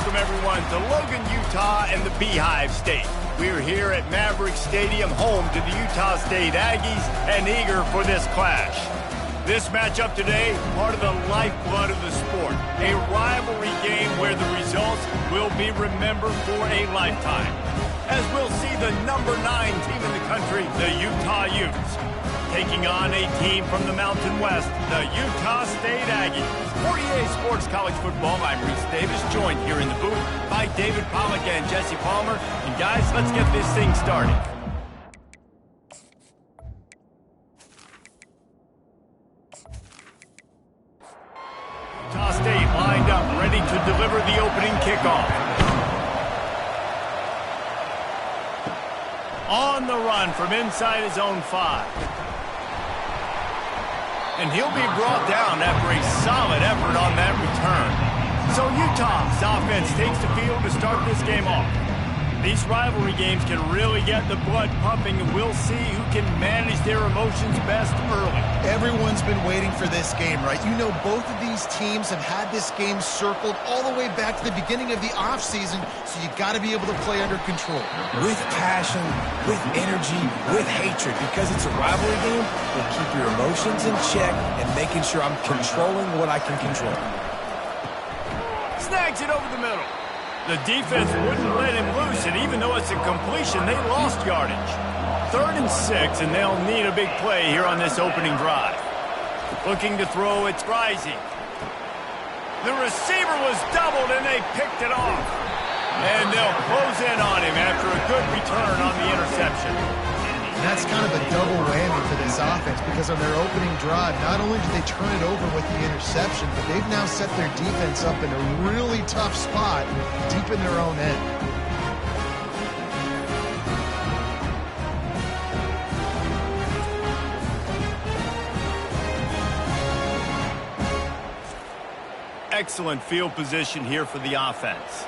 welcome everyone to Logan, Utah and the Beehive State. We're here at Maverick Stadium, home to the Utah State Aggies, and eager for this clash. This matchup today, part of the lifeblood of the sport. A rivalry game where the results will be remembered for a lifetime. As we'll see the number 9 team in the country, the Utah Utes, taking on a team from the Mountain West, the Utah State Aggies. For EA Sports College Football, I'm Reese Davis, joined here in the booth by David Pollack and Jesse Palmer. And guys, let's get this thing started. Utah State lined up, ready to deliver the opening kickoff. On the run from inside his own 5. And he'll be brought down after a solid effort on that return. So Utah's offense takes the field to start this game off. These rivalry games can really get the blood pumping, and we'll see who can manage their emotions best early. Everyone's been waiting for this game, right? You know, both of these teams have had this game circled all the way back to the beginning of the offseason, so you got to be able to play under control. With passion, with energy, with hatred, because it's a rivalry game, we'll keep your emotions in check and making sure I'm controlling what I can control. Snags it over the middle. The defense wouldn't let him loose, and even though it's a completion, they lost yardage. 3rd and 6, and they'll need a big play here on this opening drive. Looking to throw, it's Rising. The receiver was doubled, and they picked it off. And they'll close in on him after a good return on the interception. And that's kind of a double whammy for this offense, because on their opening drive, not only did they turn it over with the interception, but they've now set their defense up in a really tough spot deep in their own end. Excellent field position here for the offense.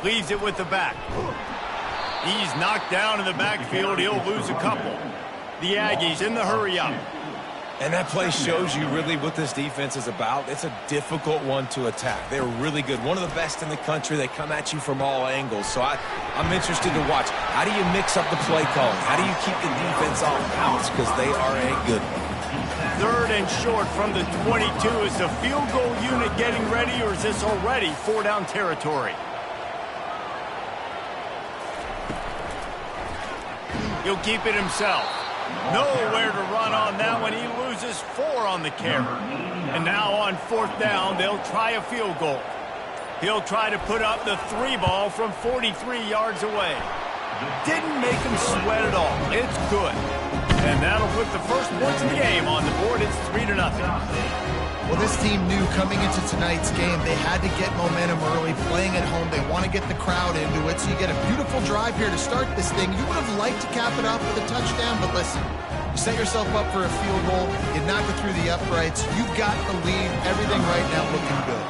Leaves it with the back. He's knocked down in the backfield. He'll lose a couple. The Aggies in the hurry up. And that play shows you really what this defense is about. It's a difficult one to attack. They're really good. One of the best in the country. They come at you from all angles. So I'm interested to watch. How do you mix up the play calling? How do you keep the defense off balance? Because they are a good one. 3rd and short from the 22. Is the field goal unit getting ready, or is this already 4-down territory? He'll keep it himself. Nowhere to run on that one. He loses 4 on the carry. And now on 4th down, they'll try a field goal. He'll try to put up the 3 ball from 43 yards away. Didn't make him sweat at all. It's good. And that'll put the first points of the game on the board. It's 3-0. Well, this team knew coming into tonight's game they had to get momentum early, playing at home. They want to get the crowd into it, so you get a beautiful drive here to start this thing. You would have liked to cap it off with a touchdown, but listen, you set yourself up for a field goal, you knock it through the uprights, you've got the lead, everything right now looking good.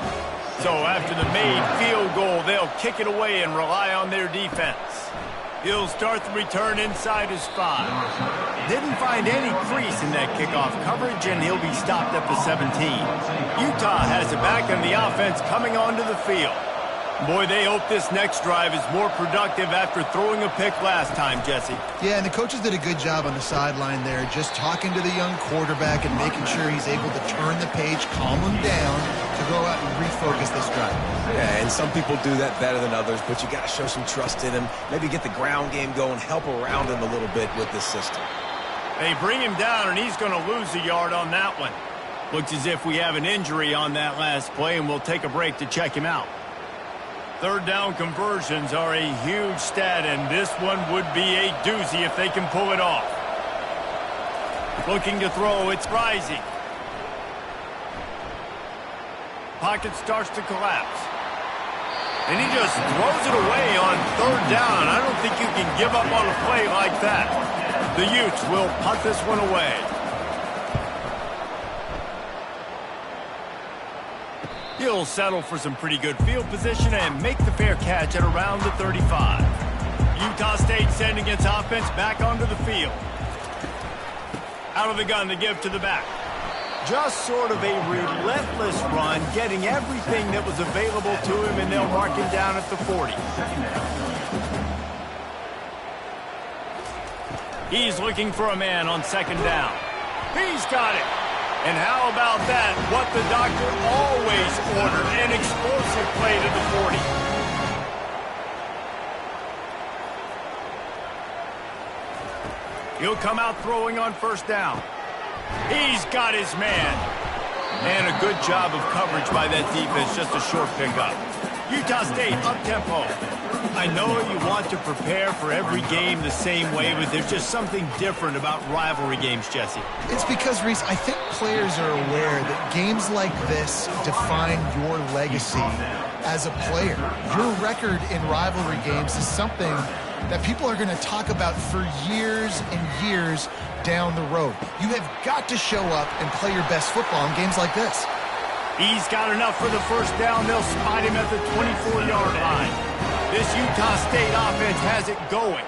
So after the made field goal, they'll kick it away and rely on their defense. He'll start the return inside his 5. Didn't find any crease in that kickoff coverage, and he'll be stopped at the 17. Utah has it back, and the offense coming onto the field. Boy, they hope this next drive is more productive after throwing a pick last time, Jesse. Yeah, and the coaches did a good job on the sideline there, just talking to the young quarterback and making sure he's able to turn the page, calm him down, to go out and refocus this drive. Yeah, and some people do that better than others, but you got to show some trust in him, maybe get the ground game going, help around him a little bit with this system. They bring him down, and he's going to lose a yard on that one. Looks as if we have an injury on that last play, and we'll take a break to check him out. 3rd down conversions are a huge stat, and this one would be a doozy if they can pull it off. Looking to throw, it's Rising. Pocket starts to collapse. And he just throws it away on 3rd down. I don't think you can give up on a play like that. The Utes will punt this one away. He'll settle for some pretty good field position and make the fair catch at around the 35. Utah State sending its offense back onto the field. Out of the gun to give to the back. Just sort of a relentless run, getting everything that was available to him, and they'll mark him down at the 40. He's looking for a man on second down. He's got it. And how about that? What the doctor always ordered, an explosive play to the 40. He'll come out throwing on first down. He's got his man. And a good job of coverage by that defense, just a short pickup. Utah State up-tempo. I know you want to prepare for every game the same way, but there's just something different about rivalry games, Jesse. It's because, Reese, I think players are aware that games like this define your legacy as a player. Your record in rivalry games is something that people are going to talk about for years and years down the road. You have got to show up and play your best football in games like this. He's got enough for the first down. They'll spot him at the 24-yard line. This Utah State offense has it going.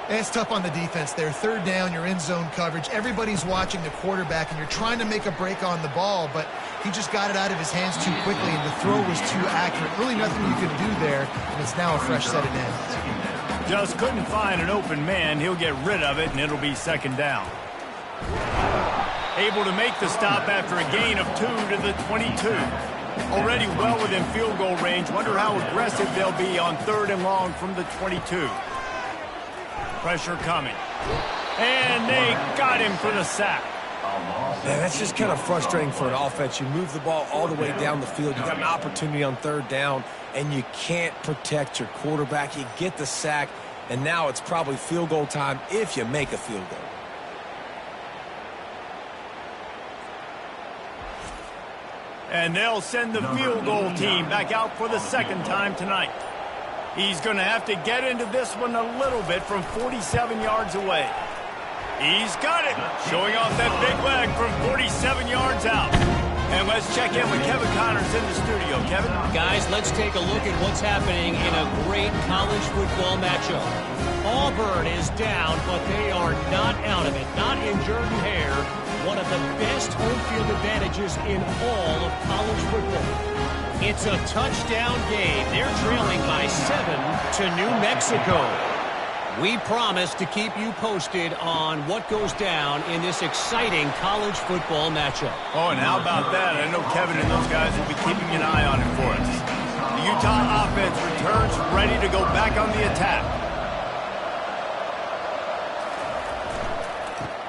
And it's tough on the defense there. Third down, you're in zone coverage. Everybody's watching the quarterback, and you're trying to make a break on the ball, but he just got it out of his hands too quickly, and the throw was too accurate. Really nothing you can do there, and it's now a fresh set of downs. Just couldn't find an open man. He'll get rid of it, and it'll be second down. Able to make the stop after a gain of 2 to the 22. Already well within field goal range. Wonder how aggressive they'll be on third and long from the 22. Pressure coming. And they got him for the sack. Man, that's just kind of frustrating for an offense. You move the ball all the way down the field. You got an opportunity on third down, and you can't protect your quarterback. You get the sack, and now it's probably field goal time if you make a field goal. And they'll send the field goal team back out for the second time tonight. He's going to have to get into this one a little bit from 47 yards away. He's got it, showing off that big leg from 47 yards out. And let's check in with Kevin Connors in the studio. Kevin? Guys, let's take a look at what's happening in a great college football matchup. Auburn is down, but they are not out of it. Not in Jordan-Hare, one of the best home field advantages in all of college football. It's a touchdown game. They're trailing by 7 to New Mexico. We promise to keep you posted on what goes down in this exciting college football matchup. Oh, and how about that? I know Kevin and those guys will be keeping an eye on it for us. The Utah offense returns ready to go back on the attack.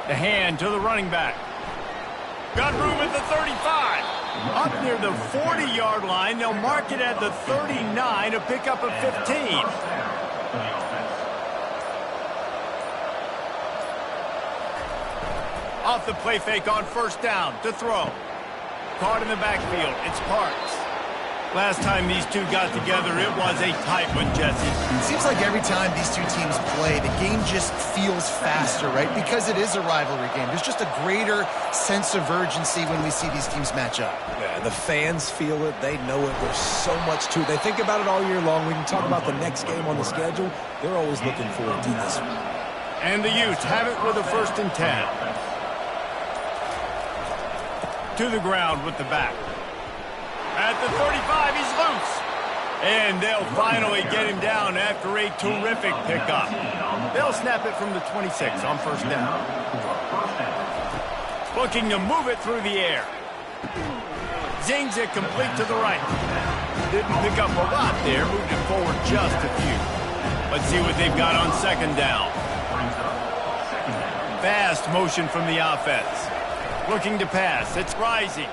The hand to the running back. Got room at the 35. Up near the 40-yard line. They'll mark it at the 39 to pick up a 15. Off the play fake on first down to throw. Caught in the backfield. It's Parks. Last time these two got together, it was a tight one, Jesse. It seems like every time these two teams play, the game just feels faster, right? Because it is a rivalry game. There's just a greater sense of urgency when we see these teams match up. Yeah, the fans feel it. They know it. There's so much to it. They think about it all year long. We can talk about the next game on the schedule. They're always looking forward to this one. And the Utes have it with a 1st and 10. To the ground with the back. At the 35, he's loose. And they'll finally get him down after a terrific pickup. They'll snap it from the 26 on first down. Looking to move it through the air. Zings it complete to the right. Didn't pick up a lot there, moved it forward just a few. Let's see what they've got on second down. Fast motion from the offense. Looking to pass. It's Rising.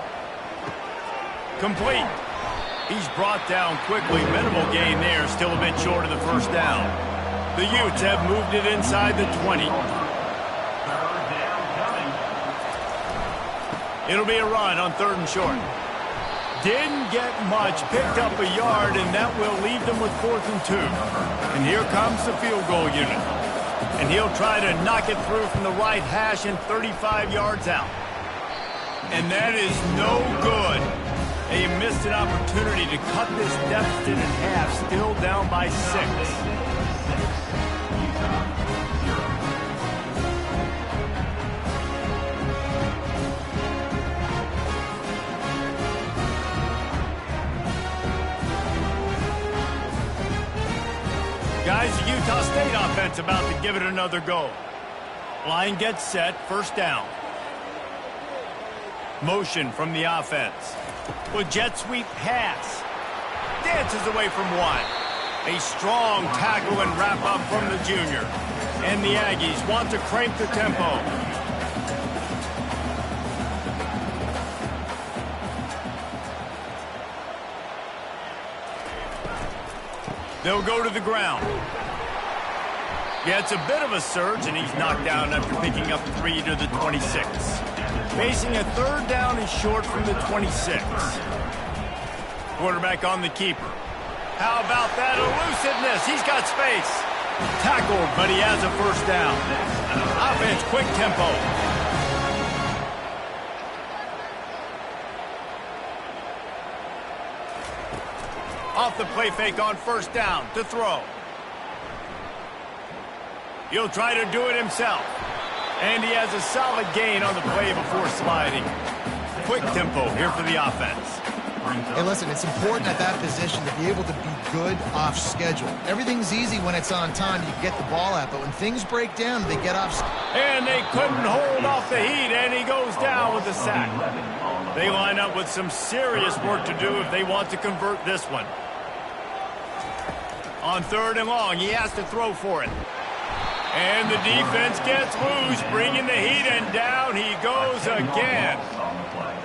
Complete. He's brought down quickly. Minimal gain there. Still a bit short of the first down. The Utes have moved it inside the 20. It'll be a run on 3rd and short. Didn't get much. Picked up a yard, and that will leave them with 4th and 2. And here comes the field goal unit. And he'll try to knock it through from the right hash and 35 yards out. And that is no good. They missed an opportunity to cut this deficit in half, still down by 6. Guys, the Utah State offense about to give it another go. Line gets set, first down. Motion from the offense. With jet sweep pass. Dances away from one. A strong tackle and wrap up from the junior. And the Aggies want to crank the tempo. They'll go to the ground. Yeah, it's a bit of a surge, and he's knocked down after picking up 3 to the 26. Facing a third down and short from the 26. Quarterback on the keeper. How about that elusiveness? He's got space. Tackled, but he has a first down. Offense, quick tempo. Off the play fake on first down to throw. He'll try to do it himself. And he has a solid gain on the play before sliding. Quick tempo here for the offense. Hey, listen, it's important at that position to be able to be good off schedule. Everything's easy when it's on time. You get the ball out, but when things break down, they get off. And they couldn't hold off the heat, and he goes down with a sack. They line up with some serious work to do if they want to convert this one. On third and long, he has to throw for it. And the defense gets loose, bringing the heat, and down he goes again.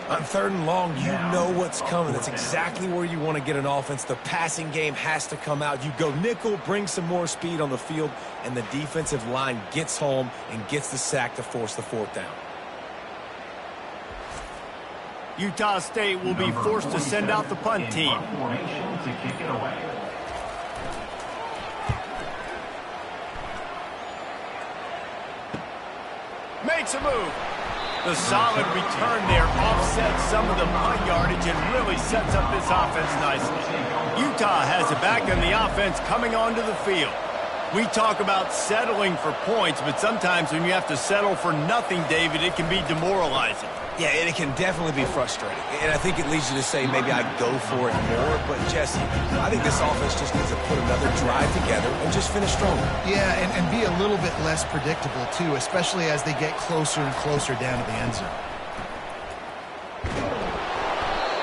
On third and long, you know what's coming. That's exactly where you want to get an offense. The passing game has to come out. You go nickel, bring some more speed on the field, and the defensive line gets home and gets the sack to force the fourth down. Utah State will be forced to send out the punt team. Makes a move. The solid return there offsets some of the punt yardage and really sets up this offense nicely. Utah has it back in the offense coming onto the field. We talk about settling for points, but sometimes when you have to settle for nothing, David, it can be demoralizing. Yeah, and it can definitely be frustrating. And I think it leads you to say maybe I'd go for it more. But, Jesse, I think this offense just needs to put another drive together and just finish stronger. Yeah, and be a little bit less predictable, too, especially as they get closer and closer down to the end zone.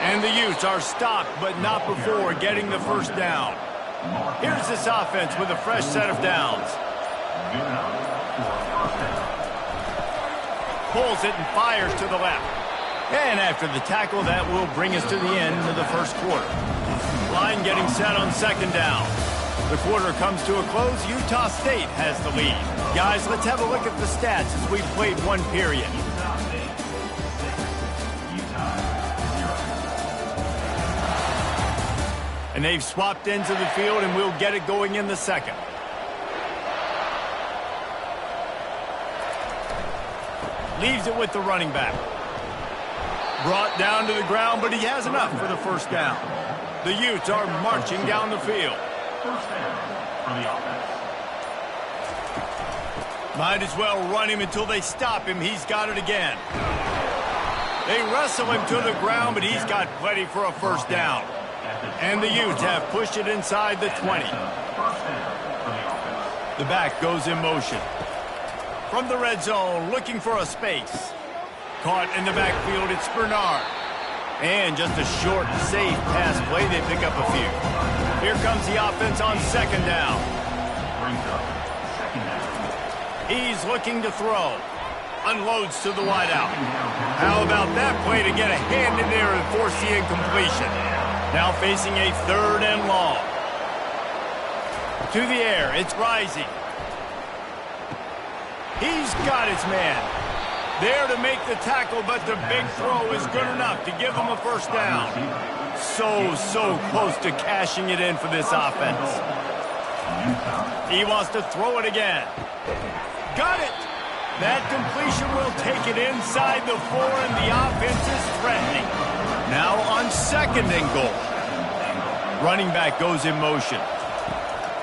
And the Utes are stopped, but not before getting the first down. Here's this offense with a fresh set of downs. Pulls it and fires to the left. And after the tackle, that will bring us to the end of the first quarter. Line getting set on second down. The quarter comes to a close. Utah State has the lead. Guys, let's have a look at the stats as we've played one period. And they've swapped ends of the field, and we'll get it going in the second. Leaves it with the running back. Brought down to the ground, but he has enough for the first down. The Utes are marching down the field. First down for the offense. Might as well run him until they stop him. He's got it again. They wrestle him to the ground, but he's got plenty for a first down. And the Utes have pushed it inside the 20. The back goes in motion. From the red zone, looking for a space. Caught in the backfield, it's Bernard. And just a short, safe pass play, they pick up a few. Here comes the offense on second down. He's looking to throw. Unloads to the wideout. How about that play to get a hand in there and force the incompletion? Now facing a third and long. To the air, it's Rising. He's got his man. There to make the tackle, but the big throw is good enough to give him a first down. So close to cashing it in for this offense. He wants to throw it again. Got it. That completion will take it inside the 4, and the offense is threatening. Now on second and goal. Running back goes in motion.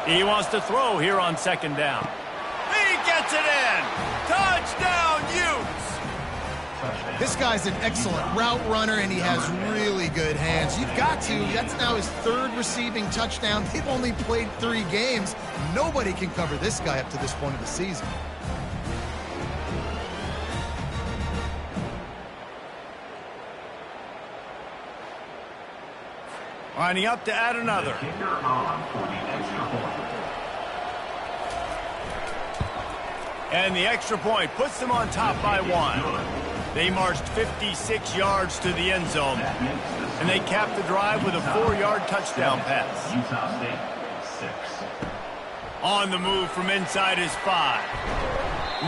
He wants to throw here on second down. He gets it in. Touchdown, Utes. This guy's an excellent route runner, and he has really good hands. You've got to. That's now his 3rd receiving touchdown. They've only played 3 games. Nobody can cover this guy up to this point of the season. Lining up to add another. Kicker on for the extra point. And the extra point puts them on top by 1. They marched 56 yards to the end zone, and they capped the drive with a 4-yard touchdown pass. Utah State, 6. On the move from inside his 5.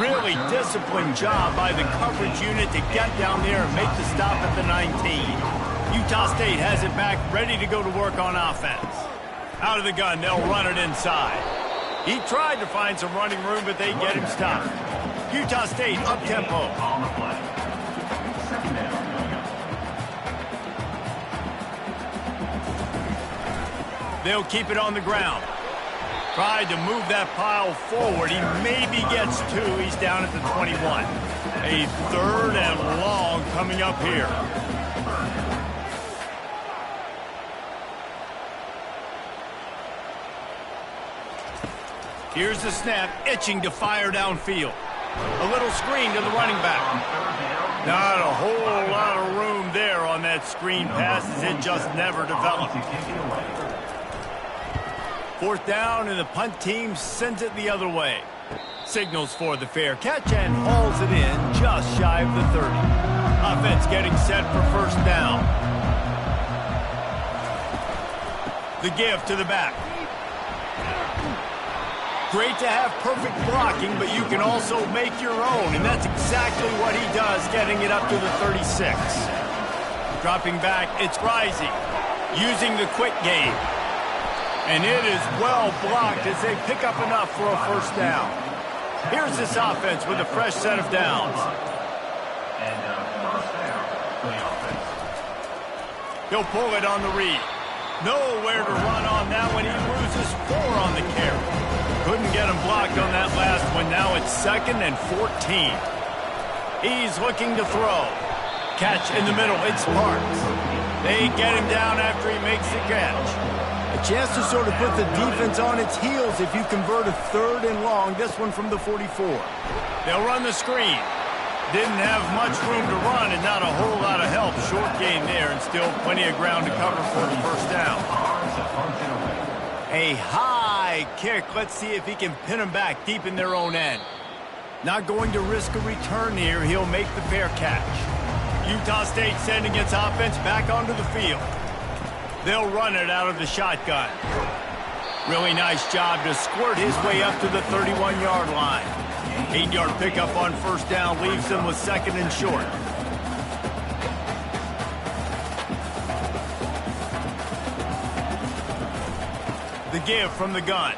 Really disciplined job by the coverage unit to get down there and make the stop at the 19. Utah State has it back, ready to go to work on offense. Out of the gun, they'll run it inside. He tried to find some running room, but they get him stopped. Utah State up-tempo. On the play. Second down. They'll keep it on the ground. Tried to move that pile forward. He maybe gets 2. He's down at the 21. A 3rd and long coming up here. Here's the snap, itching to fire downfield. A little screen to the running back. Not a whole lot of room there on that screen pass, as it just never developed. 4th down, and the punt team sends it the other way. Signals for the fair catch and hauls it in just shy of the 30. Offense getting set for 1st down. The give to the back. Great to have perfect blocking, but you can also make your own, and that's exactly what he does, getting it up to the 36. Dropping back, it's Rising, using the quick game. And it is well blocked as they pick up enough for a 1st down. Here's this offense with a fresh set of downs. And 1st down for the offense. He'll pull it on the read. Nowhere to run on that one. He loses 4 on the carry. Couldn't get him blocked on that last one. Now it's 2nd and 14. He's looking to throw. Catch in the middle. It's Parks. They get him down after he makes the catch. A chance to sort of put the defense on its heels if you convert a 3rd and long. This one from the 44. They'll run the screen. Didn't have much room to run and not a whole lot of help. Short gain there and still plenty of ground to cover for the 1st down. A high kick. Let's see if he can pin them back deep in their own end. Not going to risk a return here. He'll make the fair catch. Utah State sending its offense back onto the field. They'll run it out of the shotgun. Really nice job to squirt his way up to the 31-yard line. 8-yard pickup on 1st down leaves them with 2nd and short. The give from the gun.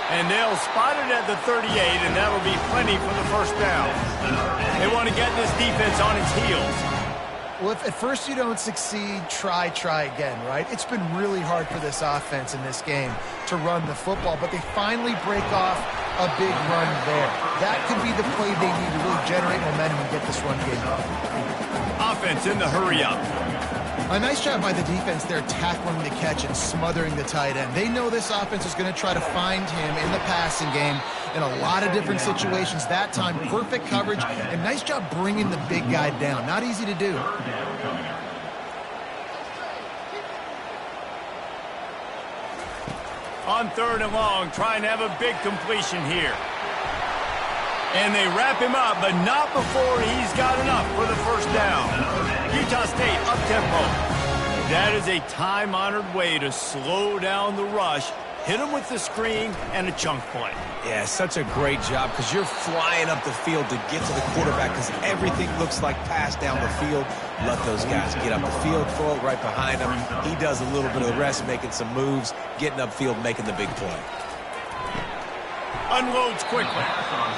And they'll spot it at the 38, and that'll be plenty for the 1st down. They want to get this defense on its heels. Well, if at first you don't succeed, try again, right? It's been really hard for this offense in this game to run the football, but they finally break off a big run there. That could be the play they need to really generate momentum and get this run game up. Offense in the hurry-up. A nice job by the defense there tackling the catch and smothering the tight end. They know this offense is going to try to find him in the passing game in a lot of different situations. That time, perfect coverage, and nice job bringing the big guy down. Not easy to do. On 3rd and long, trying to have a big completion here. And they wrap him up, but not before he's got enough for the 1st down. Utah State up-tempo. That is a time-honored way to slow down the rush, hit him with the screen, and a chunk play. Yeah, such a great job because you're flying up the field to get to the quarterback because everything looks like pass down the field. Let those guys get up the field, throw it right behind him. He does a little bit of the rest, making some moves, getting upfield, making the big play. Unloads quickly,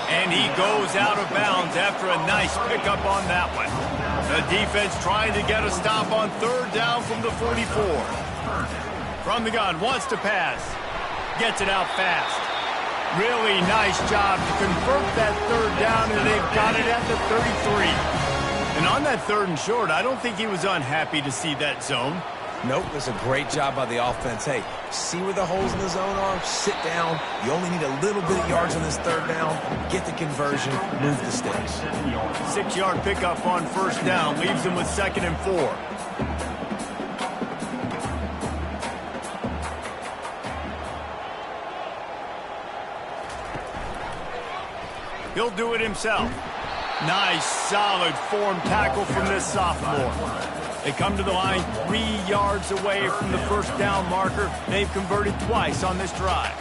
and he goes out of bounds after a nice pickup on that one. The defense trying to get a stop on 3rd down from the 44. From the gun, wants to pass. Gets it out fast. Really nice job to convert that third down, and they've got it at the 33. And on that 3rd and short, I don't think he was unhappy to see that zone. Nope, it's a great job by the offense. Hey, see where the holes in the zone are? Sit down. You only need a little bit of yards on this 3rd down. Get the conversion. Move the sticks. 6-yard pickup on 1st down. Leaves them with 2nd and 4. He'll do it himself. Nice, solid form tackle from this sophomore. They come to the line 3 yards away from the 1st down marker. They've converted twice on this drive.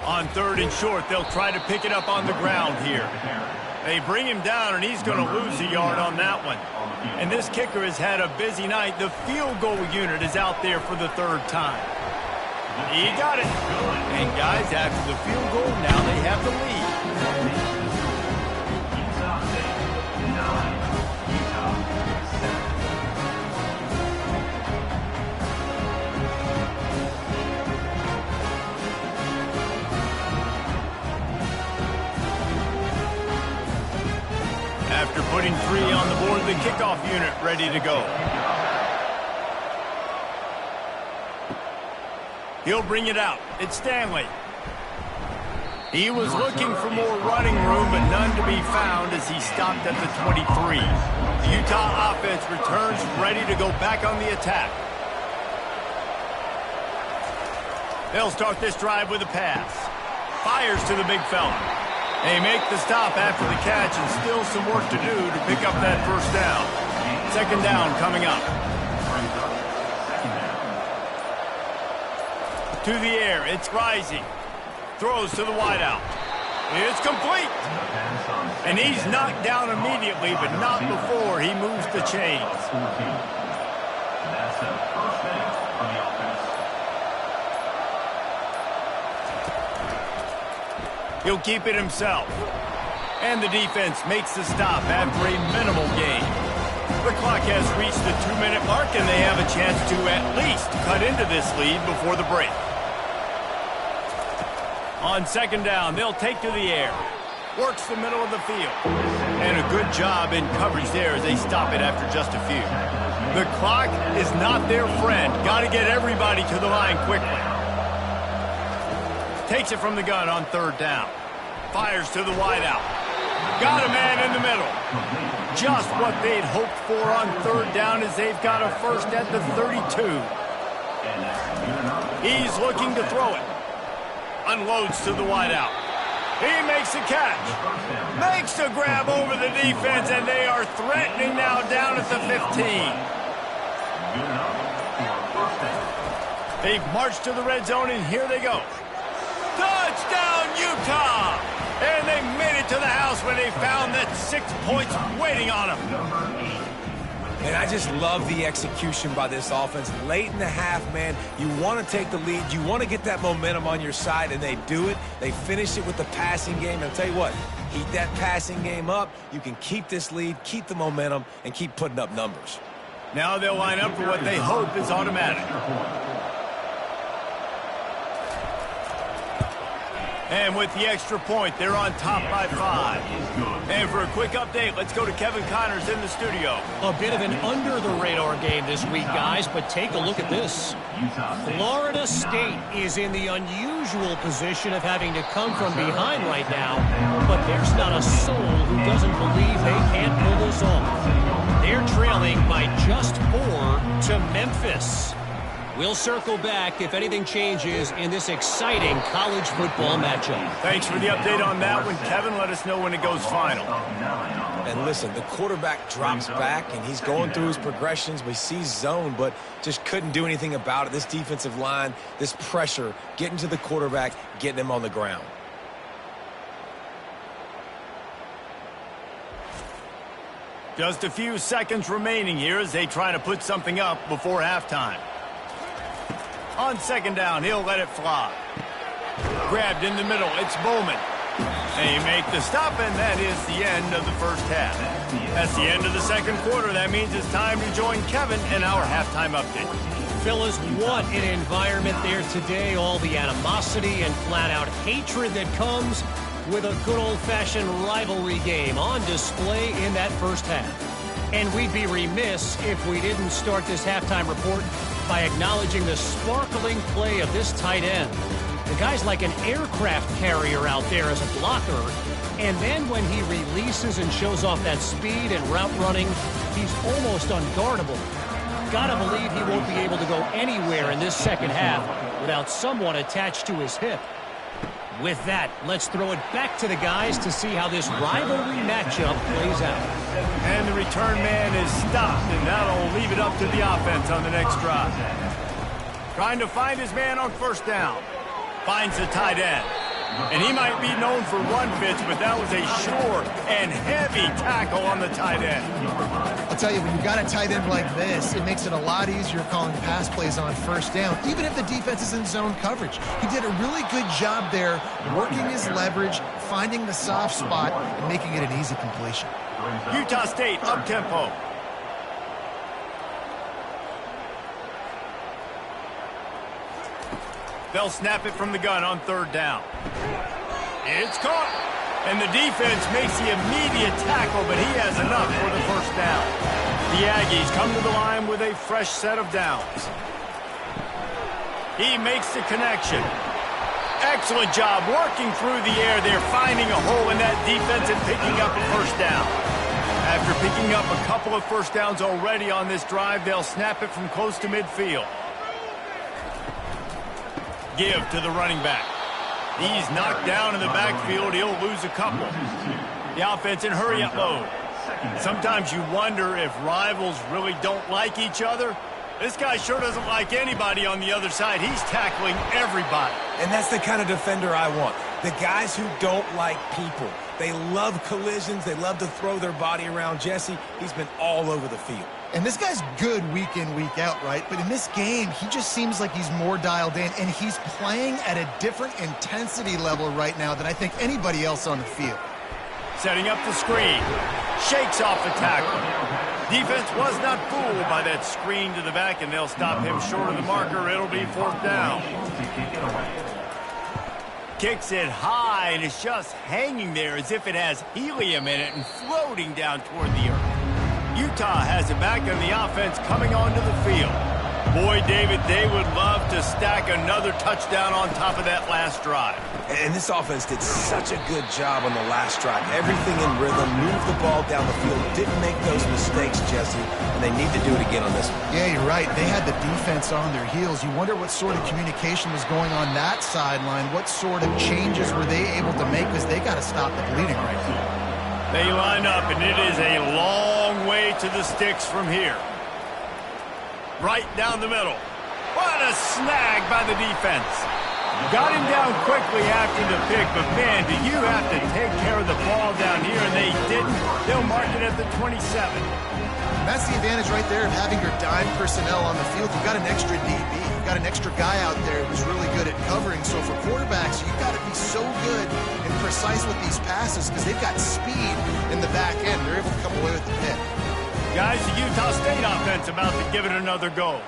On 3rd and short, they'll try to pick it up on the ground here. They bring him down, and he's going to lose a yard on that one. And this kicker has had a busy night. The field goal unit is out there for the 3rd time. He got it. And guys, after the field goal, now they have the lead. After putting 3 on the board, the kickoff unit ready to go. He'll bring it out. It's Stanley. He was looking for more running room, but none to be found as he stopped at the 23. The Utah offense returns ready to go back on the attack. They'll start this drive with a pass. Fires to the big fella. They make the stop after the catch, and still some work to do to pick up that 1st down. 2nd down coming up. To the air, it's Rising. Throws to the wideout. It's complete. And he's knocked down immediately, but not before he moves the chains. That's a 1st down on the offense. He'll keep it himself. And the defense makes the stop after a minimal gain. The clock has reached the 2-minute mark, and they have a chance to at least cut into this lead before the break. On 2nd down, they'll take to the air. Works the middle of the field. And a good job in coverage there as they stop it after just a few. The clock is not their friend. Got to get everybody to the line quickly. Takes it from the gun on 3rd down. Fires to the wideout. Got a man in the middle. Just what they'd hoped for on 3rd down as they've got a 1st at the 32. He's looking to throw it. Unloads to the wideout. He makes a catch. Makes a grab over the defense, and they are threatening now down at the 15. They've marched to the red zone, and here they go. Touchdown, Utah! And they made it to the house when they found that 6 points waiting on them. And I just love the execution by this offense. Late in the half, man, you want to take the lead. You want to get that momentum on your side, and they do it. They finish it with the passing game. And I'll tell you what, heat that passing game up. You can keep this lead, keep the momentum, and keep putting up numbers. Now they'll line up for what they hope is automatic. And with the extra point, they're on top by 5. And for a quick update, let's go to Kevin Connors in the studio. A bit of an under-the-radar game this week, guys, but take a look at this. Florida State is in the unusual position of having to come from behind right now, but there's not a soul who doesn't believe they can't pull this off. They're trailing by just 4 to Memphis. We'll circle back if anything changes in this exciting college football matchup. Thanks for the update on that one, Kevin. Let us know when it goes final. And listen, the quarterback drops back, and he's going through his progressions. We see zone, but just couldn't do anything about it. This defensive line, this pressure, getting to the quarterback, getting him on the ground. Just a few seconds remaining here as they try to put something up before halftime. On 2nd down, he'll let it fly. Grabbed in the middle, it's Bowman. They make the stop, and that is the end of the 1st half. That's the end of the 2nd quarter. That means it's time to join Kevin in our halftime update. Fellas, what an environment there today. All the animosity and flat-out hatred that comes with a good old-fashioned rivalry game on display in that first half. And we'd be remiss if we didn't start this halftime report by acknowledging the sparkling play of this tight end. The guy's like an aircraft carrier out there as a blocker. And then when he releases and shows off that speed and route running, he's almost unguardable. Gotta believe he won't be able to go anywhere in this second half without someone attached to his hip. With that, let's throw it back to the guys to see how this rivalry matchup plays out. And the return man is stopped, and that'll leave it up to the offense on the next drive. Trying to find his man on first down. Finds the tight end. And he might be known for run fits, but that was a sure and heavy tackle on the tight end. I'll tell you, when you got a tight end like this, it makes it a lot easier calling pass plays on first down, even if the defense is in zone coverage. He did a really good job there, working his leverage, finding the soft spot, and making it an easy completion. Utah State up-tempo. They'll snap it from the gun on third down. It's caught. And the defense makes the immediate tackle, but he has enough for the first down. The Aggies come to the line with a fresh set of downs. He makes the connection. Excellent job working through the air there, finding a hole in that defense and picking up a first down. After picking up a couple of first downs already on this drive, they'll snap it from close to midfield. Give to the running back. He's knocked down in the backfield. He'll lose a couple. The offense in hurry-up mode. Sometimes you wonder if rivals really don't like each other. This guy sure doesn't like anybody on the other side. He's tackling everybody. And that's the kind of defender I want. The guys who don't like people. They love collisions. They love to throw their body around. Jesse, he's been all over the field. And this guy's good week in, week out, right? But in this game, he just seems like he's more dialed in, and he's playing at a different intensity level right now than I think anybody else on the field. Setting up the screen. Shakes off the tackle. Defense was not fooled by that screen to the back, and they'll stop him short of the marker. It'll be fourth down. Kicks it high, and it's just hanging there as if it has helium in it and floating down toward the earth. Utah has it back, and the offense coming onto the field. Boy, David, they would love to stack another touchdown on top of that last drive. And this offense did such a good job on the last drive. Everything in rhythm, moved the ball down the field, didn't make those mistakes, Jesse, and they need to do it again on this one. Yeah, you're right. They had the defense on their heels. You wonder what sort of communication was going on that sideline. What sort of changes were they able to make, because they got to stop the bleeding right now. They line up, and it is a long way to the sticks from here. Right down the middle. What a snag by the defense. Got him down quickly after the pick, but man, do you have to take care of the ball down here, and they didn't. They'll mark it at the 27. That's the advantage right there of having your dime personnel on the field. You've got an extra DB. You've got an extra guy out there who's really good at covering. So for quarterbacks, you've got to be so good and precise with these passes because they've got speed in the back end. They're able to come away with the pick. Guys, the Utah State offense about to give it another go.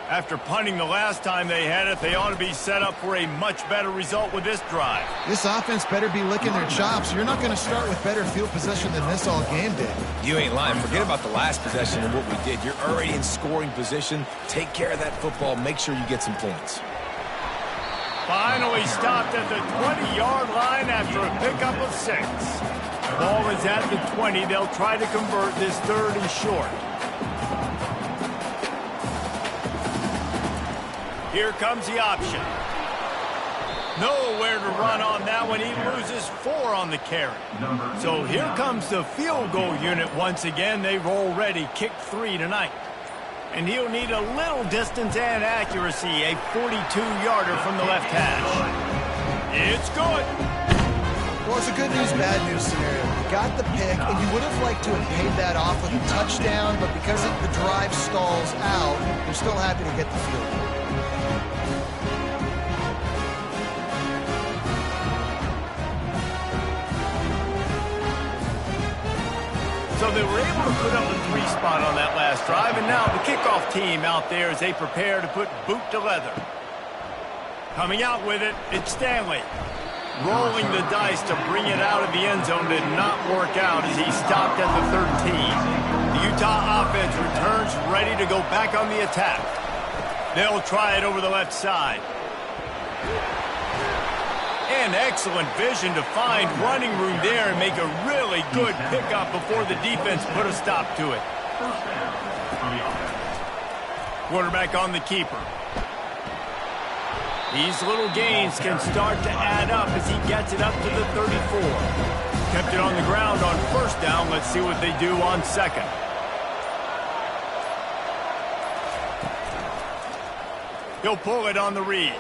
After punting the last time they had it, they ought to be set up for a much better result with this drive. This offense better be licking their chops. You're not going to start with better field possession than this all game did. You ain't lying. Forget about the last possession and what we did. You're already in scoring position. Take care of that football. Make sure you get some points. Finally stopped at the 20-yard line after a pickup of 6. Ball is at the 20. They'll try to convert this third and short. Here comes the option. Nowhere to run on that one. He loses 4 on the carry. So here comes the field goal unit once again. They've already kicked 3 tonight. And he'll need a little distance and accuracy, a 42-yarder from the left hash. It's good. Well, it's a good news, bad news scenario. You got the pick, and you would have liked to have paid that off with a touchdown, but because the drive stalls out, you're still happy to get the field goal. So they were able to put up a 3 spot on that last drive, and now the kickoff team out there as they prepare to put boot to leather. Coming out with it, it's Stanley. Rolling the dice to bring it out of the end zone did not work out as he stopped at the 13. The Utah offense returns ready to go back on the attack. They'll try it over the left side. And excellent vision to find running room there and make a really good pickup before the defense put a stop to it. Quarterback on the keeper. These little gains can start to add up as he gets it up to the 34. Kept it on the ground on first down. Let's see what they do on second. He'll pull it on the read.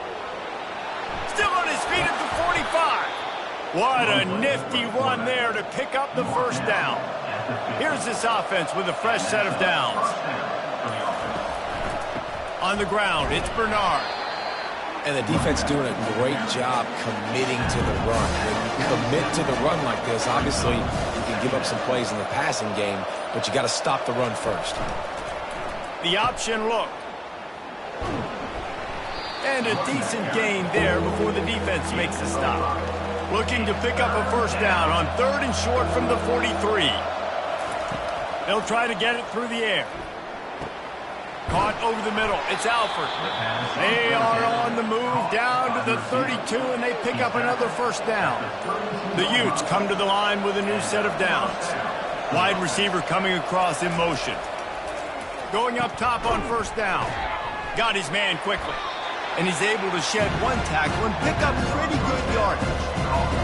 Still on his feet at the 45. What a nifty run there to pick up the first down. Here's this offense with a fresh set of downs. On the ground, it's Bernard. And the defense doing a great job committing to the run. When you commit to the run like this, obviously you can give up some plays in the passing game, but you got to stop the run first. The option look. And a decent gain there before the defense makes a stop. Looking to pick up a first down on 3rd and short from the 43. They'll try to get it through the air. Caught over the middle. It's Alford. They are on the move down to the 32, and they pick up another first down. The Utes come to the line with a new set of downs. Wide receiver coming across in motion. Going up top on first down. Got his man quickly. And he's able to shed one tackle and pick up pretty good yardage.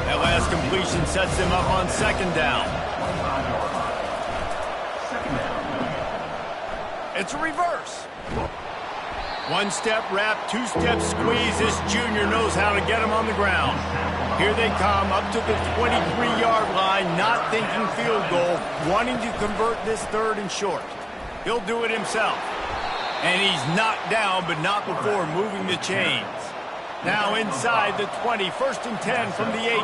That last completion sets him up on second down. It's a reverse. One-step wrap, two-step squeeze. This junior knows how to get him on the ground. Here they come up to the 23-yard line, not thinking field goal, wanting to convert this 3rd and short. He'll do it himself. And he's knocked down, but not before moving the chains. Now inside the 20, 1st and 10 from the 18.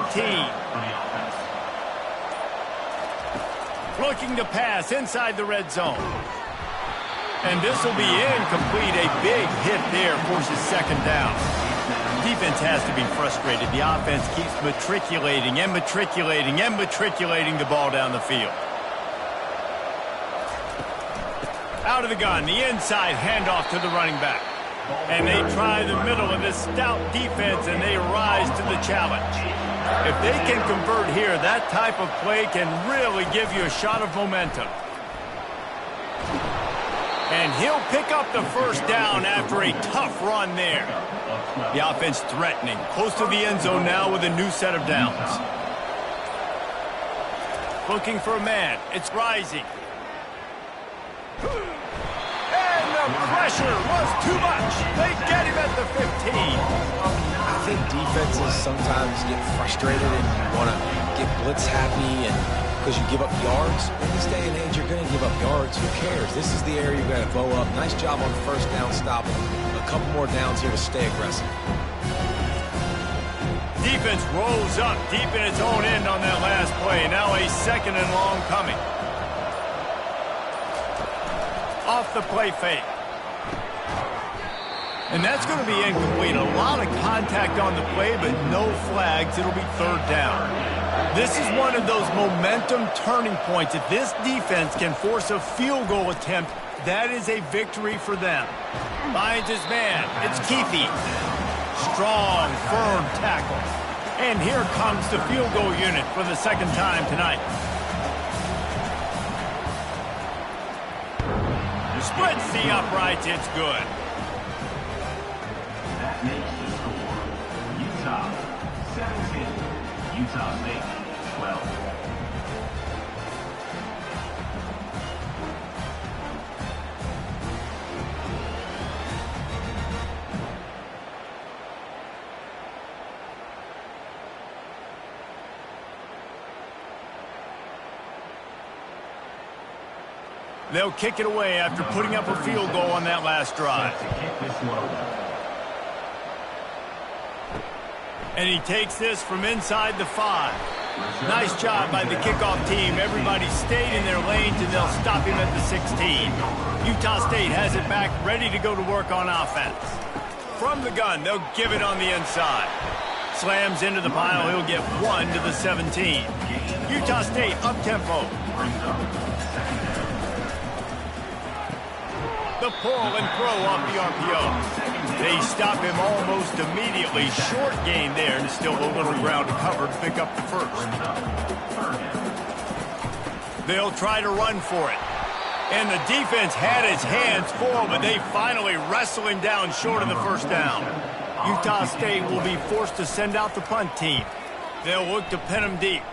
Looking to pass inside the red zone. And this will be incomplete. A big hit there forces second down. Defense has to be frustrated. The offense keeps matriculating and matriculating and matriculating the ball down the field. Out of the gun, the inside handoff to the running back. And they try the middle of this stout defense, and they rise to the challenge. If they can convert here, that type of play can really give you a shot of momentum. And he'll pick up the first down after a tough run there. The offense threatening, close to the end zone now with a new set of downs. Looking for a man, it's Rising. And the pressure was too much. They get him at the 15. I think defenses sometimes get frustrated and you want to get blitz happy and because you give up yards. In this day and age, you're going to give up yards. Who cares? This is the area you're going to blow up. Nice job on the first down stopping. A couple more downs here to stay aggressive. Defense rolls up deep in its own end on that last play. Now a 2nd and long coming. Off the play fake. And that's going to be incomplete. A lot of contact on the play, but no flags. It'll be 3rd down. This is one of those momentum turning points. If this defense can force a field goal attempt, that is a victory for them. Finds his man. It's Keefe. Strong, firm tackle. And here comes the field goal unit for the 2nd time tonight. Splits the uprights. It's good. That makes the score. Utah 17. Utah State 12. They'll kick it away after putting up a field goal on that last drive. And he takes this from inside the 5. Nice job by the kickoff team. Everybody stayed in their lanes, and they'll stop him at the 16. Utah State has it back, ready to go to work on offense. From the gun, they'll give it on the inside. Slams into the pile. He'll get 1 to the 17. Utah State up-tempo. The pull and throw off the RPO. They stop him almost immediately. Short gain there, and still a little ground to cover to pick up the first. They'll try to run for it. And the defense had his hands full, but they finally wrestle him down short of the first down. Utah State will be forced to send out the punt team. They'll look to pin him deep.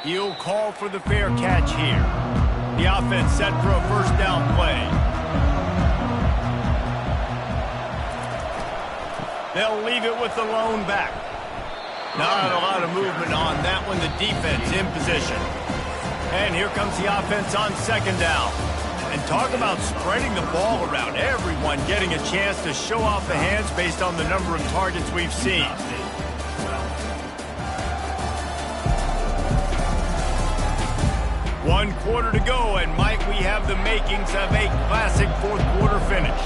He'll call for the fair catch here. The offense set for a first down play. They'll leave it with the lone back. Not a lot of movement on that one. The defense in position. And here comes the offense on second down. And talk about spreading the ball around. Everyone getting a chance to show off the hands based on the number of targets we've seen. One quarter to go, and might we have the makings of a classic fourth quarter finish.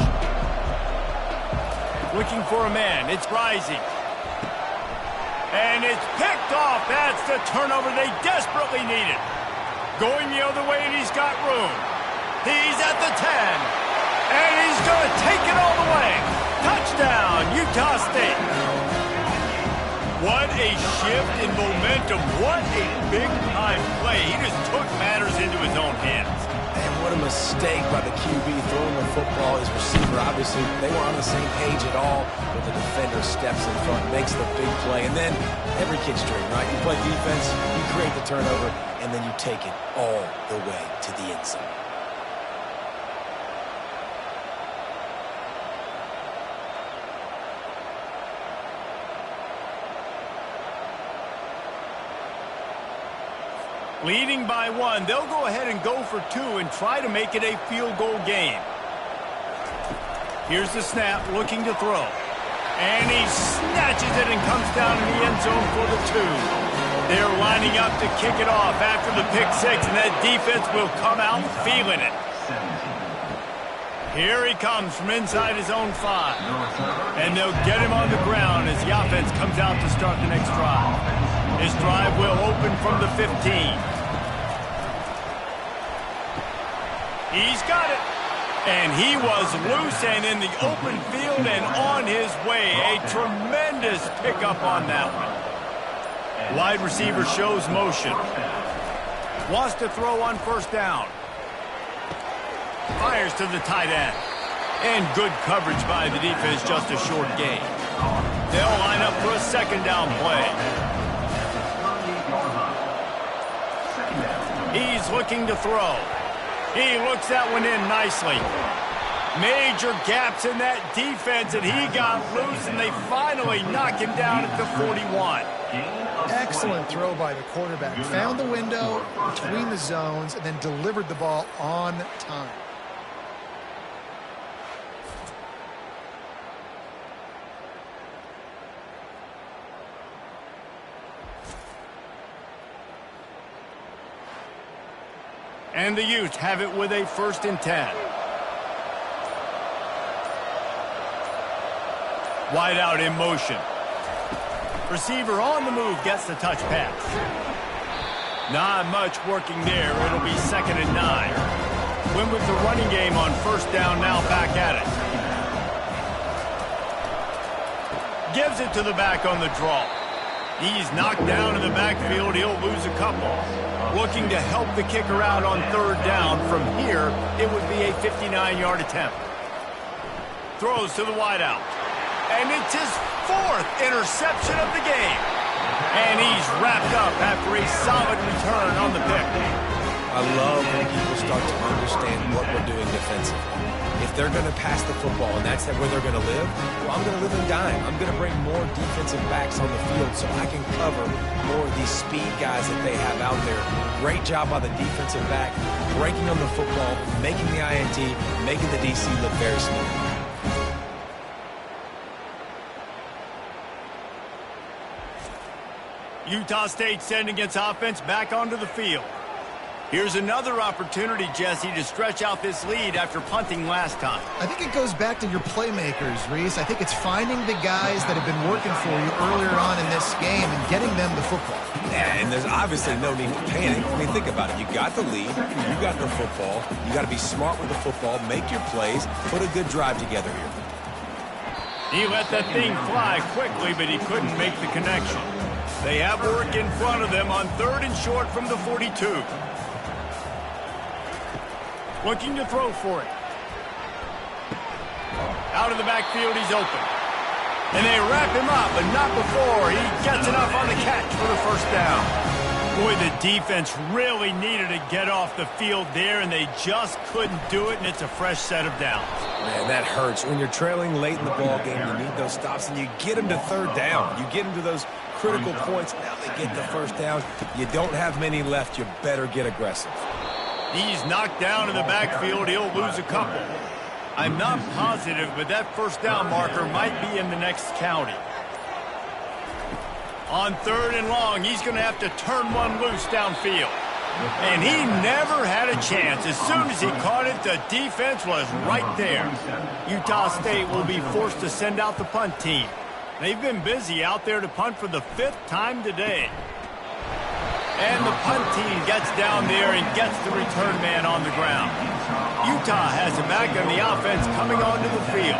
Looking for a man. It's Rising. And it's picked off. That's the turnover they desperately needed. Going the other way, and he's got room. He's at the 10. And he's going to take it all the way. Touchdown, Utah State. What a shift in momentum. What a big-time play. He just took matters into his own hands. And what a mistake by the QB throwing the football. His receiver, obviously, they were on the same page at all, but the defender steps in front, makes the big play, and then every kid's dream, right? You play defense, you create the turnover, and then you take it all the way to the end zone. Leading by 1, they'll go ahead and go for 2 and try to make it a field goal game. Here's the snap, looking to throw. And he snatches it and comes down in the end zone for the 2. They're lining up to kick it off after the pick 6, and that defense will come out feeling it. Here he comes from inside his own 5. And they'll get him on the ground as the offense comes out to start the next drive. His drive will open from the 15. He's got it. And he was loose and in the open field and on his way. A tremendous pickup on that one. Wide receiver shows motion. Wants to throw on first down. Fires to the tight end. And good coverage by the defense, just a short gain. They'll line up for a second down play. He's looking to throw. He looks that one in nicely. Major gaps in that defense, and he got loose, and they finally knock him down at the 41. Excellent throw by the quarterback. Found the window between the zones and then delivered the ball on time. And the Utes have it with a 1st and 10. Wide out in motion. Receiver on the move gets the touch pass. Not much working there. It'll be 2nd and 9. Win with the running game on first down, now back at it. Gives it to the back on the draw. He's knocked down in the backfield. He'll lose a couple. Looking to help the kicker out on third down. From here, it would be a 59-yard attempt. Throws to the wideout. And it's his 4th interception of the game. And he's wrapped up after a solid return on the pick. I love when people start to understand what we're doing defensively. If they're going to pass the football and that's where they're going to live, well, I'm going to live in dime. I'm going to bring more defensive backs on the field so I can cover more of these speed guys that they have out there. Great job by the defensive back, breaking on the football, making the INT, making the DC look very smart. Utah State sending its offense back onto the field. Here's another opportunity, Jesse, to stretch out this lead after punting last time. I think it goes back to your playmakers, Reese. I think it's finding the guys that have been working for you earlier on in this game and getting them the football. Yeah, and there's obviously no need to panic. I mean, think about it. You got the lead. You got the football. You got to be smart with the football. Make your plays. Put a good drive together here. He let that thing fly quickly, but he couldn't make the connection. They have work in front of them on 3rd and short from the 42. Looking to throw for it. Out of the backfield, he's open. And they wrap him up, but not before he gets enough on the catch for the first down. Boy, the defense really needed to get off the field there, and they just couldn't do it, and it's a fresh set of downs. Man, that hurts. When you're trailing late in the ball game, you need those stops, and you get them to 3rd down. You get them to those critical points. Now they get the first down. You don't have many left. You better get aggressive. He's knocked down in the backfield. He'll lose a couple. I'm not positive, but that first down marker might be in the next county. On 3rd and long, he's going to have to turn one loose downfield. And he never had a chance. As soon as he caught it, the defense was right there. Utah State will be forced to send out the punt team. They've been busy out there to punt for the 5th time today. And the punt team gets down there and gets the return man on the ground. Utah has a back on the offense coming onto the field.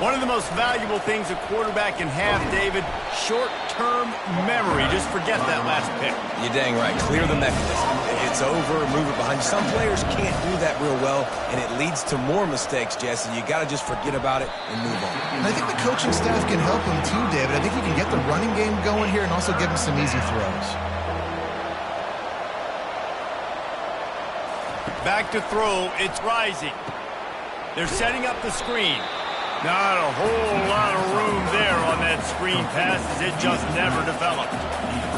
One of the most valuable things a quarterback can have, David, short-term memory. Just forget that last pick. You're dang right. Clear the mechanism. It's over, move it behind you. Some players can't do that real well, and it leads to more mistakes, Jesse. You got to just forget about it and move on. And I think the coaching staff can help him too, David. I think he can get the running game going here and also give him some easy throws. Back to throw, it's rising. They're setting up the screen. Not a whole lot of room there on that screen pass as it just never developed.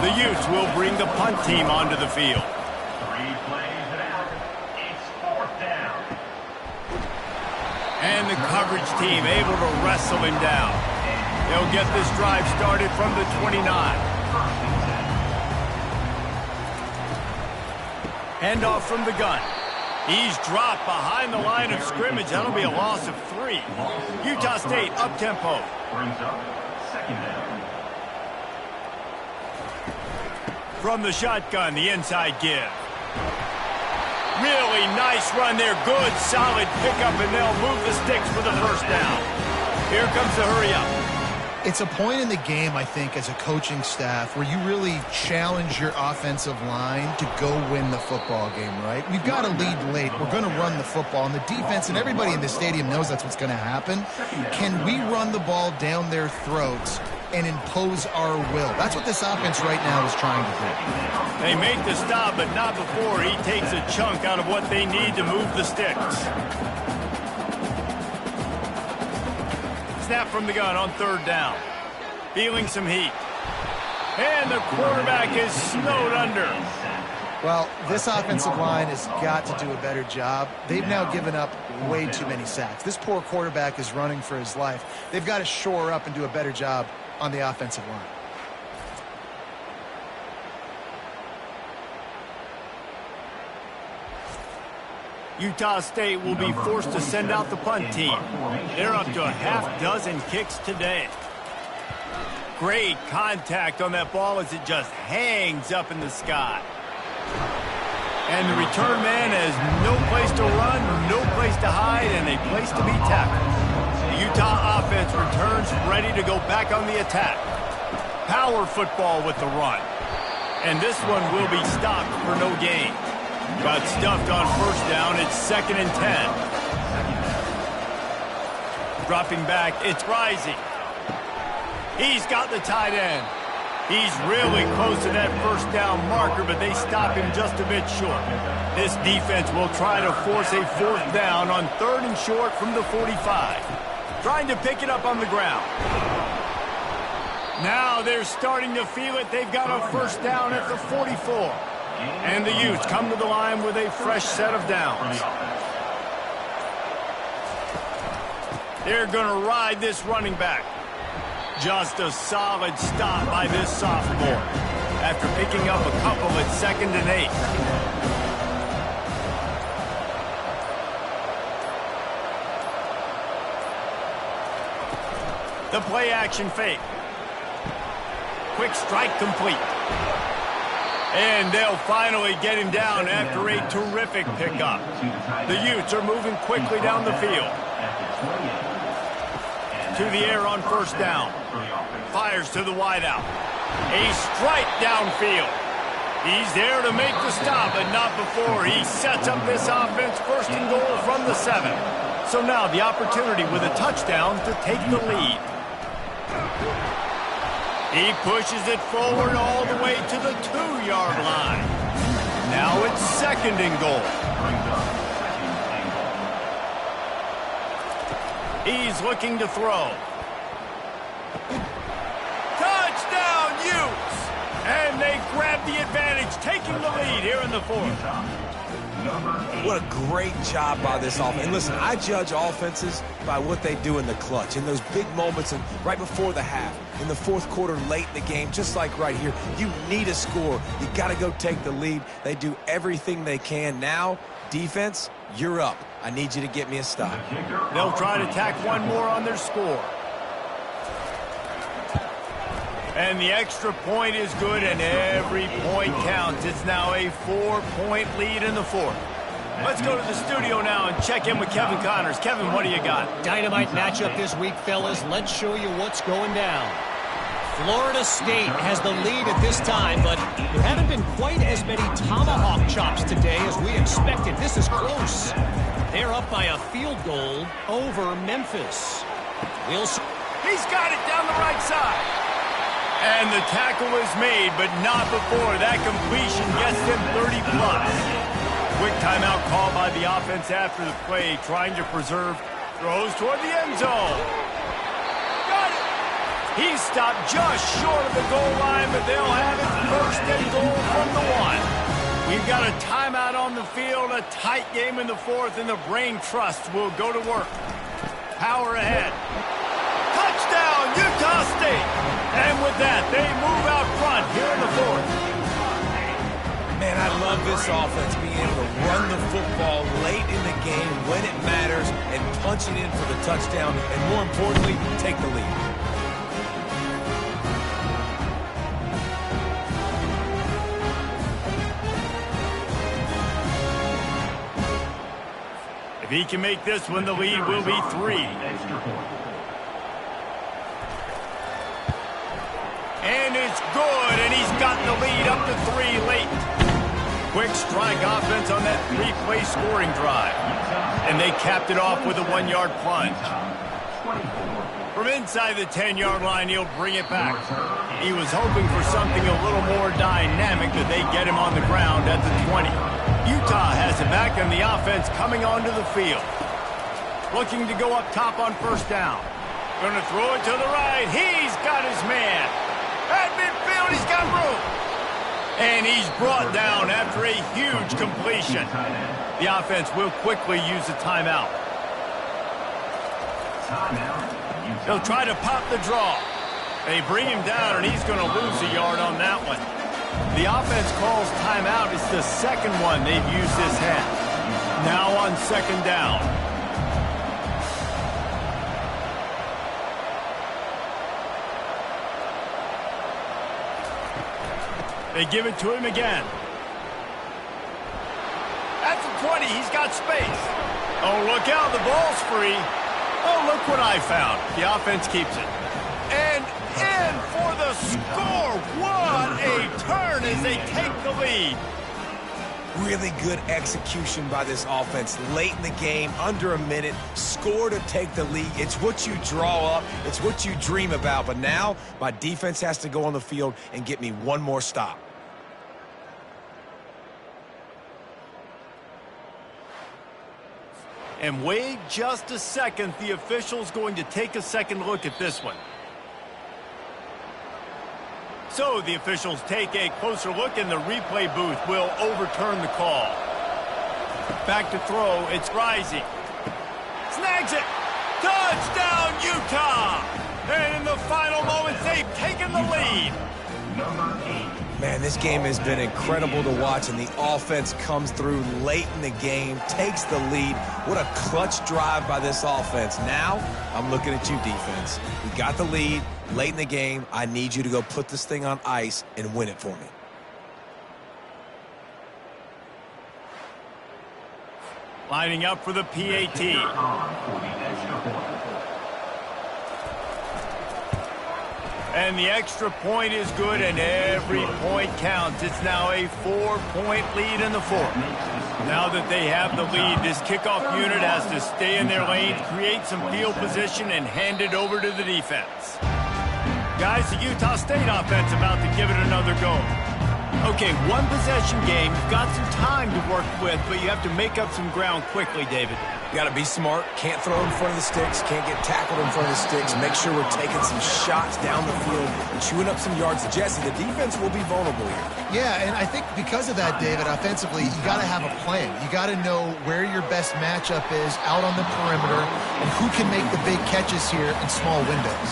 The Utes will bring the punt team onto the field. 3 plays and out. It's 4th down. And the coverage team able to wrestle him down. They'll get this drive started from the 29. Handoff from the gun. He's dropped behind the line of scrimmage. That'll be a loss of 3. Utah State up-tempo. Brings up 2nd down. From the shotgun, the inside give. Really nice run there. Good, solid pickup, and they'll move the sticks for the first down. Here comes the hurry-up. It's a point in the game, I think, as a coaching staff where you really challenge your offensive line to go win the football game, right? We've got to lead late. We're going to run the football. And the defense and everybody in the stadium knows that's what's going to happen. Can we run the ball down their throats and impose our will? That's what this offense right now is trying to do. They make the stop, but not before he takes a chunk out of what they need to move the sticks. Snap from the gun on 3rd down. Feeling some heat. And the quarterback is snowed under. Well, this offensive line has got to do a better job. They've now given up way too many sacks. This poor quarterback is running for his life. They've got to shore up and do a better job on the offensive line. Utah State will be forced to send out the punt team. They're up to a half-dozen kicks today. Great contact on that ball as it just hangs up in the sky. And the return man has no place to run, no place to hide, and a place to be tackled. The Utah offense returns ready to go back on the attack. Power football with the run. And this one will be stopped for no gain. Got stuffed on first down. It's 2nd and 10. Dropping back. It's rising. He's got the tight end. He's really close to that first down marker, but they stop him just a bit short. This defense will try to force a 4th down on 3rd and short from the 45. Trying to pick it up on the ground. Now they're starting to feel it. They've got a first down at the 44. And the Utes come to the line with a fresh set of downs. They're going to ride this running back. Just a solid stop by this sophomore. after picking up a couple at 2nd and 8. The play action fake. Quick strike complete. And they'll finally get him down after a terrific pickup. The Utes are moving quickly down the field. To the air on 1st down. Fires to the wideout. A strike downfield. He's there to make the stop, but not before he sets up this offense 1st and goal from the 7. So now the opportunity with a touchdown to take the lead. He pushes it forward all the way to the 2-yard line. Now it's 2nd and goal. He's looking to throw. Touchdown, Utes! And they grab the advantage, taking the lead here in the 4th. What a great job by this offense. And listen, I judge offenses by what they do in the clutch, in those big moments and right before the half, in the 4th quarter, late in the game, just like right here. You need a score. You got to go take the lead. They do everything they can. Now, defense, you're up. I need you to get me a stop. They'll try to tack one more on their score. And the extra point is good, and every point counts. It's now a 4-point lead in the 4th. Let's go to the studio now and check in with Kevin Connors. Kevin, what do you got? Dynamite matchup this week, fellas. Let's show you what's going down. Florida State has the lead at this time, but there haven't been quite as many tomahawk chops today as we expected. This is close. They're up by a field goal over Memphis. He's got it down the right side. And the tackle is made, but not before that completion gets them 30-plus. Quick timeout call by the offense after the play, trying to preserve. Throws toward the end zone. Got it. He stopped just short of the goal line, but they'll have it 1st and goal from the 1. We've got a timeout on the field, a tight game in the 4th, and the Brain Trust will go to work. Power ahead. Touchdown, Utah State! And with that, they move out front here in the 4th. Man, I love this offense being able to run the football late in the game when it matters and punch it in for the touchdown, and more importantly, take the lead. If he can make this one, the lead will be 3. And it's good, and he's got the lead up to 3 late. Quick strike offense on that 3-play scoring drive. And they capped it off with a 1-yard plunge. From inside the 10-yard line, he'll bring it back. He was hoping for something a little more dynamic, but they get him on the ground at the 20. Utah has it back, and the offense coming onto the field. Looking to go up top on 1st down. Going to throw it to the right. He's got his man. At midfield, he's got room. And he's brought down after a huge completion. The offense will quickly use a timeout. They'll try to pop the draw. They bring him down, and he's going to lose a yard on that one. The offense calls timeout. It's the 2nd one they've used this half. Now on 2nd down. They give it to him again. At the 20, he's got space. Oh, look out, the ball's free. Oh, look what I found. The offense keeps it. And in for the score. What a turn as they take the lead. Really good execution by this offense. Late in the game, under a minute, score to take the lead. It's what you draw up. It's what you dream about. But now, my defense has to go on the field and get me one more stop. And wait just a second. The official's going to take a second look at this one. So the officials take a closer look, and the replay booth will overturn the call. Back to throw. It's Rising. Snags it. Touchdown, Utah! And in the final moments, they've taken the lead. Man, this game has been incredible to watch, and the offense comes through late in the game, takes the lead. What a clutch drive by this offense. Now, I'm looking at you, defense. We got the lead late in the game. I need you to go put this thing on ice and win it for me. Lining up for the PAT. And the extra point is good, and every point counts. It's now a 4-point lead in the fourth. Now that they have the lead, this kickoff unit has to stay in their lanes, create some field position, and hand it over to the defense. Guys, the Utah State offense about to give it another go. Okay, one possession game. You've got some time to work with, but you have to make up some ground quickly, David. You got to be smart. Can't throw in front of the sticks. Can't get tackled in front of the sticks. Make sure we're taking some shots down the field and chewing up some yards. Jesse, the defense will be vulnerable here. Yeah, and I think because of that, David, offensively, you got to have a plan. You got to know where your best matchup is out on the perimeter and who can make the big catches here in small windows.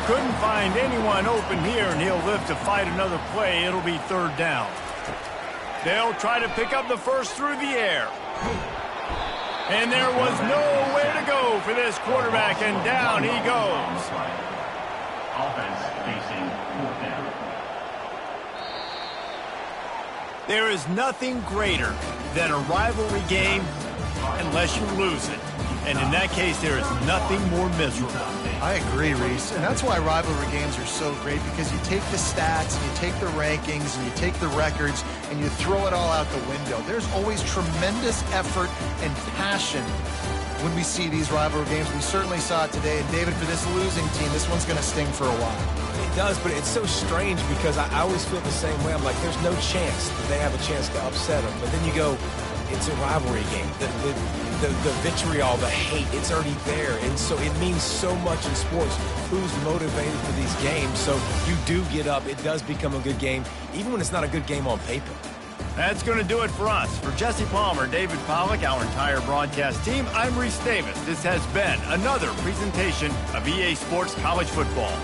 Couldn't find anyone open here, and he'll live to fight another play. It'll be third down. They'll try to pick up the first through the air. And there was nowhere to go for this quarterback, and down he goes. Offense facing fourth down. There is nothing greater than a rivalry game unless you lose it. And in that case, there is nothing more miserable. I agree, Reese. And that's why rivalry games are so great, because you take the stats, and you take the rankings, and you take the records, and you throw it all out the window. There's always tremendous effort and passion when we see these rivalry games. We certainly saw it today. And, David, for this losing team, this one's going to sting for a while. It does, but it's so strange because I always feel the same way. I'm like, there's no chance that they have a chance to upset them. But then you go, it's a rivalry game. The vitriol, the hate, it's already there. And so it means so much in sports. Who's motivated for these games? So you do get up. It does become a good game, even when it's not a good game on paper. That's going to do it for us. For Jesse Palmer, David Pollack, our entire broadcast team, I'm Reese Davis. This has been another presentation of EA Sports College Football.